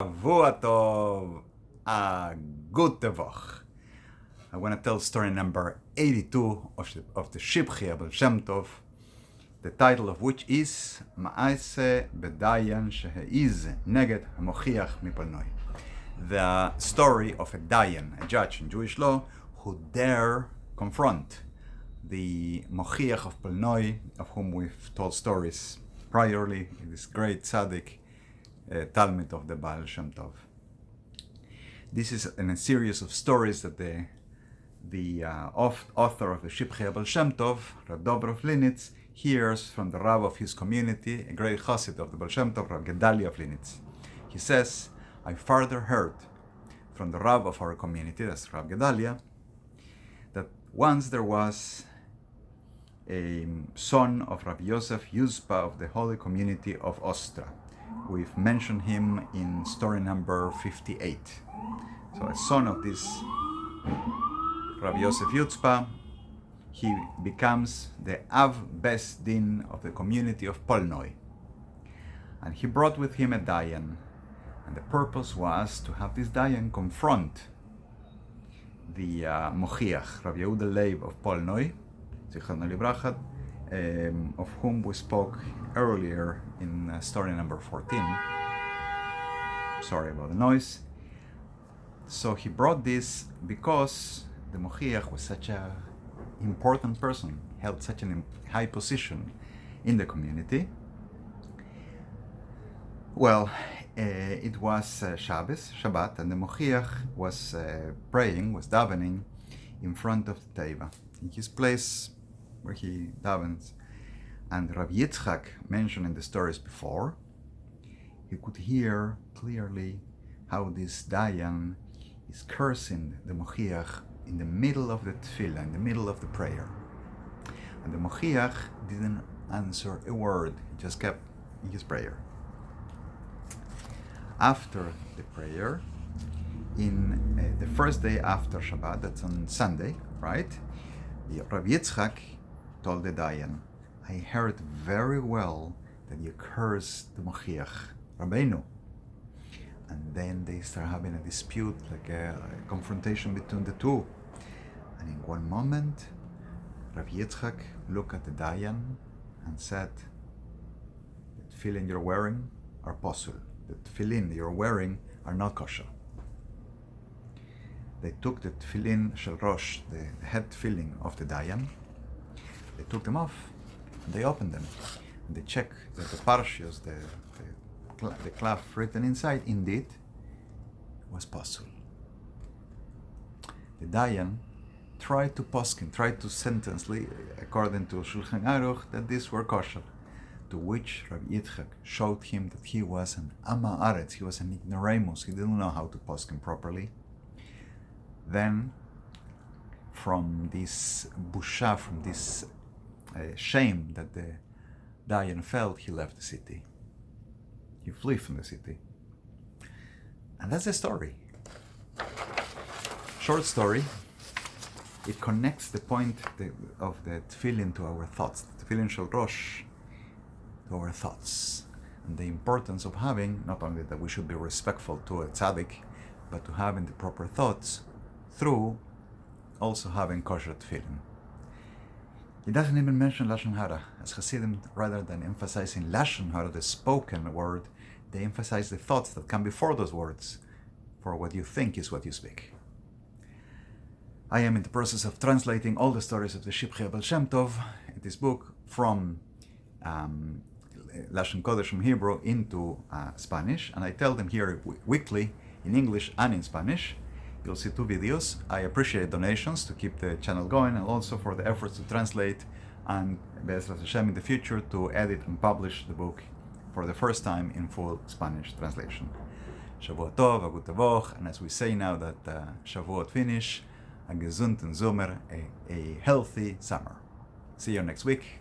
Shavua Tov, Gute Woch. I want to tell story number 82 of the Shivchei Shem Tov, the title of which is Ma'ase Dayan Sheheiz Neged Mochiach mi Polenoy. The story of a Dayan, a judge in Jewish law, who dare confront the Mochiach of Polenoy, of whom we've told stories priorly, this great tzaddik, Talmud of the Baal Shem Tov. This is in a series of stories that the author of the Shivchei Shem Tov, Rav Dover of Linitz, hears from the Rav of his community, a great chassid of the Baal Shem Tov, Rav Gedalia of Linitz. He says, I further heard from the Rav of our community, that's Rav Gedalia, that once there was a son of Rav Yosef Yuzpa of the Holy Community of Ostra. We've mentioned him in story number 58. So a son of this Rav Yosef Yuzpa, he becomes the Av Bes Din of the community of Polenoy. And he brought with him a Dayan. And the purpose was to have this Dayan confront the Mochiach, Rav Yehuda Leib of Polenoy, Zichrono Libracha, of whom we spoke earlier in story number 14. Sorry about the noise. So he brought this because the Mochiach was such an important person, held such a high position in the community. Well, it was Shabbat, and the Mochiach was praying, was davening in front of the Teva, in his place where he davens. And Rav Yitzchak, mentioned in the stories before, he could hear clearly how this Dayan is cursing the Mochiach in the middle of the tefillah, in the middle of the prayer. And the Mochiach didn't answer a word, he just kept in his prayer. After the prayer, in the first day after Shabbat, that's on Sunday, right? Rav Yitzchak told the Dayan, I heard very well that you cursed the Mochiach, Rabbeinu. And then they start having a dispute, like a confrontation between the two. And in one moment, Rav Yitzchak looked at the Dayan and said, the tefillin you're wearing are posul. The tefillin you're wearing are not kosher. They took the tefillin shel rosh, the head tefillin of the Dayan. They took them off and they opened them. And they checked that the parshios, the cloth written inside, indeed, was posul. The Dayan tried to poskin, tried to sentence, according to Shulchan Aruch, that these were kosher. To which Rav Yitzchak showed him that he was an Amma Aretz, he was an ignoramus, he didn't know how to poskin properly. Then, from this busha, from this shame that the Dayan felt, he left the city. He flee from the city. And that's the story. Short story. It connects the point of the tefillin to our thoughts. The tefillin shel rosh to our thoughts. And the importance of having, not only that we should be respectful to a tzaddik, but to having the proper thoughts through also having kosher tefillin. He doesn't even mention Lashon Hara. As Hasidim, rather than emphasizing Lashon Hara, the spoken word, they emphasize the thoughts that come before those words, for what you think is what you speak. I am in the process of translating all the stories of the Shivchei Shem Tov, this book, from Lashon Kodesh, from Hebrew, into Spanish, and I tell them here weekly, in English and in Spanish. You'll see two videos. I appreciate donations to keep the channel going, and also for the efforts to translate and, Be'ezras Hashem, in the future to edit and publish the book for the first time in full Spanish translation. Shavua Tov, Gute Woch, and as we say now that Shavuot finish, a gesunden Sommer, a healthy summer. See you next week.